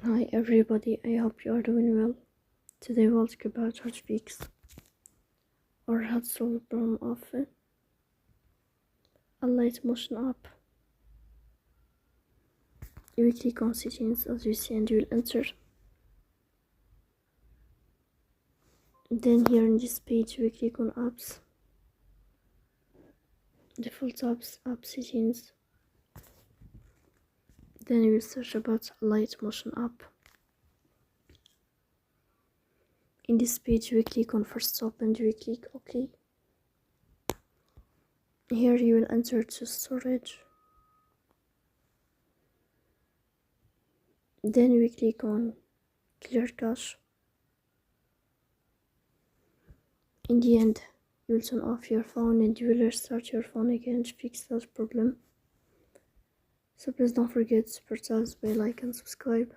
Hi everybody, I hope you are doing well. Today we'll talk about how to fix or how to solve the problem of Alight motion app. You will click on settings as you see and you will enter. Then here in this page you will click on apps, default apps, app settings. Then you will search about Alight motion app. In this page you will click on first stop and you will click OK. Here you will enter to storage. Then you will click on clear cache. In the end, you will turn off your phone and you will restart your phone again to fix that problem. So please don't forget to press the bell icon and subscribe.